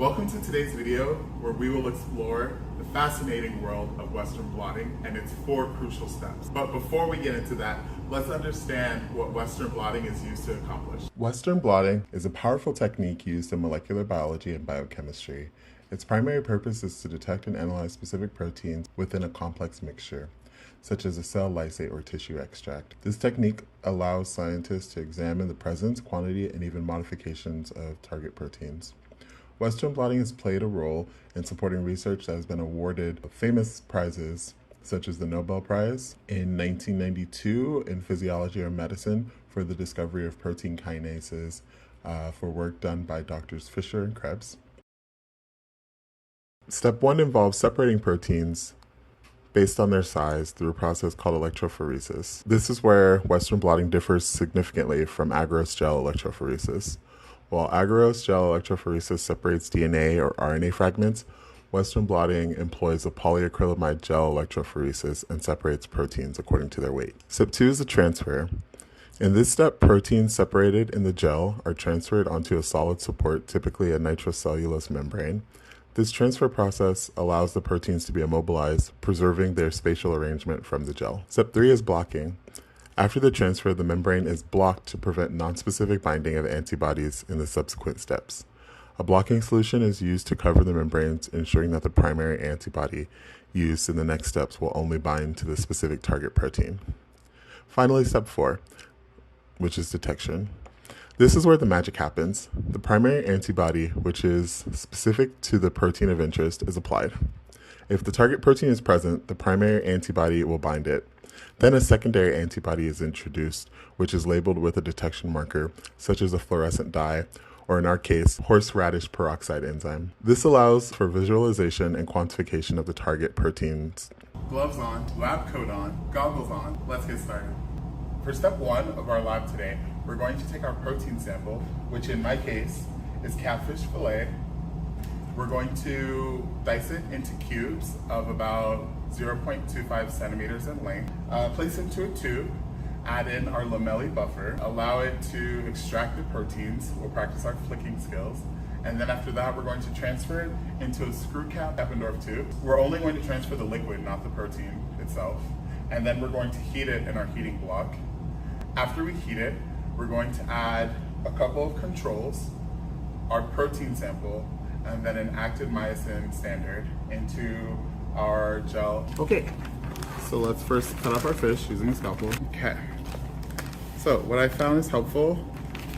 Welcome to today's video where we will explore the fascinating world of Western blotting and its 4 crucial steps. But before we get into that, let's understand what Western blotting is used to accomplish. Western blotting is a powerful technique used in molecular biology and biochemistry. Its primary purpose is to detect and analyze specific proteins within a complex mixture, such as a cell lysate or tissue extract. This technique allows scientists to examine the presence, quantity, and even modifications of target proteins. Western blotting has played a role in supporting research that has been awarded famous prizes, such as the Nobel Prize in 1992 in physiology or medicine for the discovery of protein kinases for work done by Drs. Fisher and Krebs. Step 1 involves separating proteins based on their size through a process called electrophoresis. This is where Western blotting differs significantly from agarose gel electrophoresis. While agarose gel electrophoresis separates DNA or RNA fragments, Western blotting employs a polyacrylamide gel electrophoresis and separates proteins according to their weight. Step 2 is the transfer. In this step, proteins separated in the gel are transferred onto a solid support, typically a nitrocellulose membrane. This transfer process allows the proteins to be immobilized, preserving their spatial arrangement from the gel. Step 3 is blocking. After the transfer, the membrane is blocked to prevent nonspecific binding of antibodies in the subsequent steps. A blocking solution is used to cover the membranes, ensuring that the primary antibody used in the next steps will only bind to the specific target protein. Finally, step 4, which is detection. This is where the magic happens. The primary antibody, which is specific to the protein of interest, is applied. If the target protein is present, the primary antibody will bind it. Then a secondary antibody is introduced, which is labeled with a detection marker, such as a fluorescent dye, or in our case, horseradish peroxide enzyme. This allows for visualization and quantification of the target proteins. Gloves on, lab coat on, goggles on, let's get started. For step 1 of our lab today, we're going to take our protein sample, which in my case is catfish fillet. We're going to dice it into cubes of about 0.25 centimeters in length. Place it into a tube, add in our lamelli buffer, allow it to extract the proteins. We'll practice our flicking skills. And then after that, we're going to transfer it into a screw cap Eppendorf tube. We're only going to transfer the liquid, not the protein itself. And then we're going to heat it in our heating block. After we heat it, we're going to add a couple of controls, our protein sample, and then an active myosin standard into our gel. Okay, so let's first cut up our fish using a scalpel. Okay, so what I found is helpful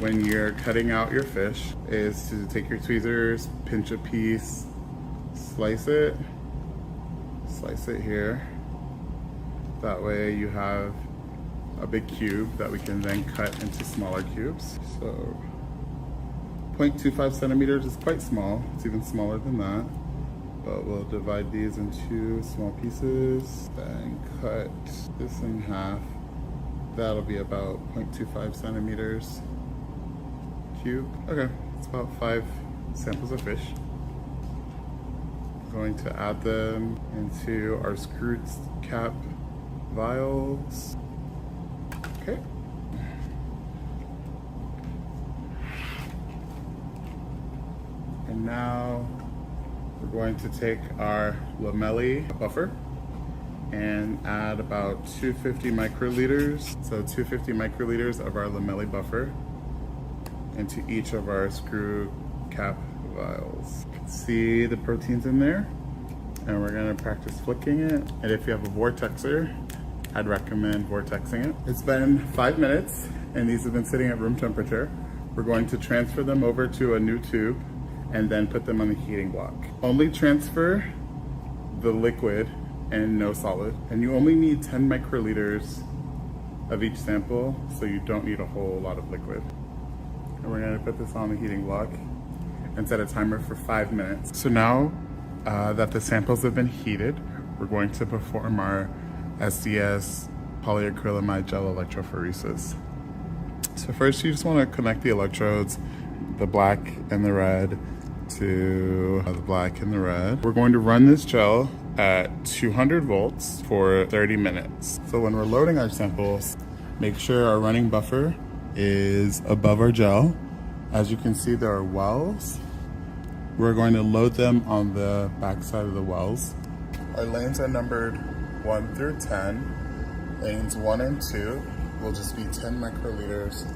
when you're cutting out your fish is to take your tweezers, pinch a piece, slice it here. That way you have a big cube that we can then cut into smaller cubes. So 0.25 centimeters is quite small. It's even smaller than that. But we'll divide these into small pieces, then cut this in half. That'll be about 0.25 centimeters cube. Okay, it's about 5 samples of fish. I'm going to add them into our screwed cap vials. Okay. And now we're going to take our lamelli buffer and add about 250 microliters. So 250 microliters of our lamelli buffer into each of our screw cap vials. You can see the proteins in there, and we're gonna practice flicking it. And if you have a vortexer, I'd recommend vortexing it. It's been 5 minutes and these have been sitting at room temperature. We're going to transfer them over to a new tube and then put them on the heating block. Only transfer the liquid and no solid. And you only need 10 microliters of each sample, so you don't need a whole lot of liquid. And we're gonna put this on the heating block and set a timer for 5 minutes. So now that the samples have been heated, we're going to perform our SDS polyacrylamide gel electrophoresis. So first you just want to connect the electrodes, the black and the red, to the black and the red. We're going to run this gel at 200 volts for 30 minutes. So when we're loading our samples, make sure our running buffer is above our gel. As you can see, there are wells We're going to load them on the back side of the wells. Our lanes are numbered 1 through 10. Lanes 1 and 2 will just be 10 microliters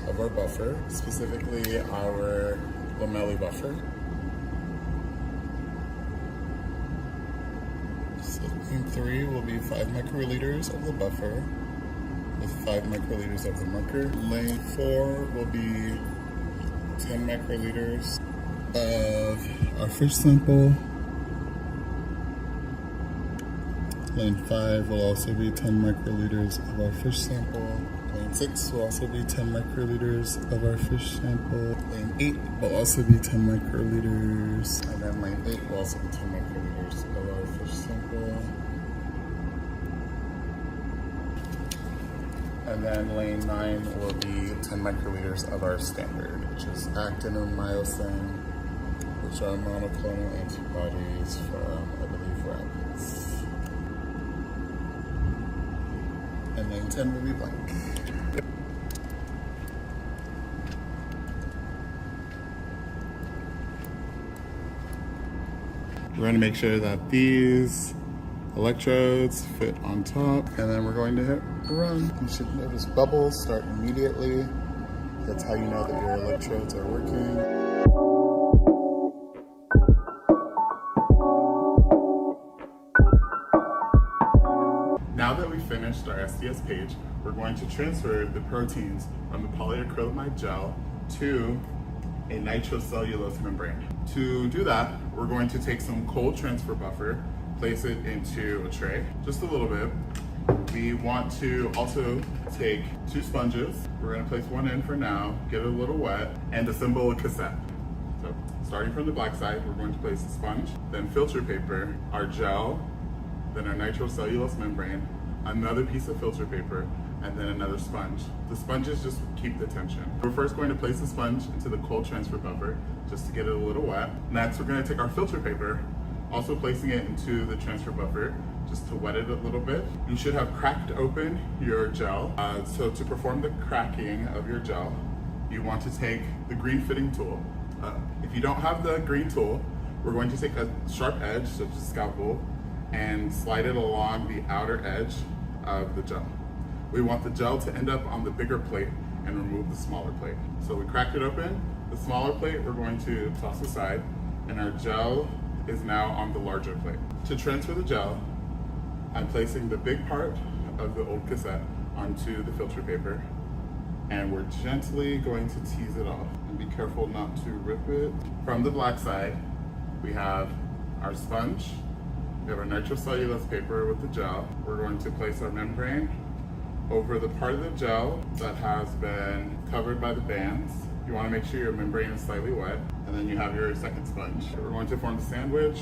of our buffer, specifically our lamelli buffer. So lane 3 will be 5 microliters of the buffer with 5 microliters of the marker. Lane 4 will be 10 microliters of our fish sample. Lane 5 will also be 10 microliters of our fish sample. Lane 6 will also be 10 microliters of our fish sample. Lane 8 will also be 10 microliters. And then lane 8 will also be 10 microliters of our fish sample. And then lane 9 will be 10 microliters of our standard, which is actin and myosin, which are monoclonal antibodies from, I believe, rabbits. And lane 10 will be blank. We're going to make sure that these electrodes fit on top, and then we're going to hit run. You should notice bubbles start immediately. That's how you know that your electrodes are working. Now that we've finished our SDS page, we're going to transfer the proteins from the polyacrylamide gel to a nitrocellulose membrane. To do that, we're going to take some cold transfer buffer, place it into a tray, just a little bit. We want to also take 2 sponges. We're going to place one in for now, get it a little wet, and assemble a cassette. So starting from the black side, we're going to place a sponge, then filter paper, our gel, then our nitrocellulose membrane, another piece of filter paper, and then another sponge. The sponges just keep the tension. We're first going to place the sponge into the cold transfer buffer just to get it a little wet. Next, we're going to take our filter paper, also placing it into the transfer buffer just to wet it a little bit. You should have cracked open your gel. So to perform the cracking of your gel, you want to take the green fitting tool. If you don't have the green tool, we're going to take a sharp edge, such as a scalpel, and slide it along the outer edge of the gel. We want the gel to end up on the bigger plate and remove the smaller plate. So we cracked it open. The smaller plate we're going to toss aside, and our gel is now on the larger plate. To transfer the gel, I'm placing the big part of the old cassette onto the filter paper, and we're gently going to tease it off. And be careful not to rip it. From the black side, we have our sponge, we have our nitrocellulose paper with the gel. We're going to place our membrane over the part of the gel that has been covered by the bands. You want to make sure your membrane is slightly wet, and then you have your second sponge. We're going to form the sandwich,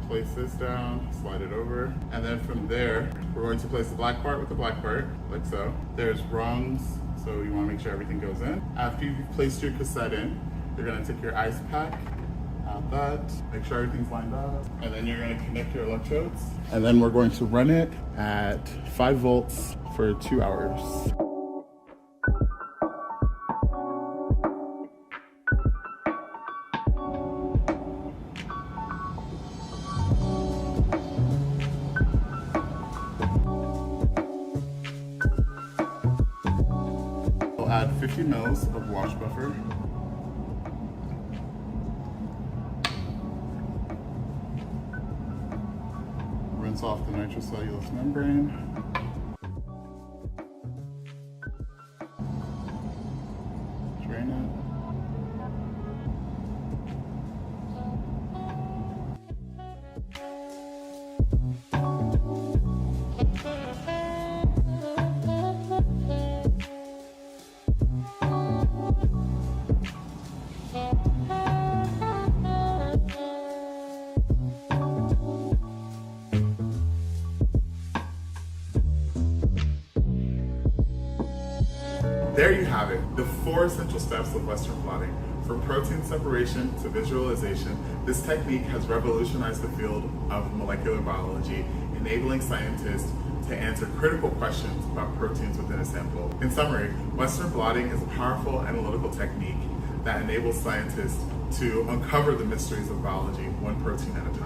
place this down, slide it over, and then from there, we're going to place the black part with the black part, like so. There's rungs, so you want to make sure everything goes in. After you've placed your cassette in, you're going to take your ice pack, add that, make sure everything's lined up, and then you're going to connect your electrodes. And then we're going to run it at 5 volts for 2 hours. We'll add 50 mils of wash buffer. Rinse off the nitrocellulose membrane. Drain it. There you have it, the 4 essential steps of Western blotting. From protein separation to visualization, this technique has revolutionized the field of molecular biology, enabling scientists to answer critical questions about proteins within a sample. In summary, Western blotting is a powerful analytical technique that enables scientists to uncover the mysteries of biology one protein at a time.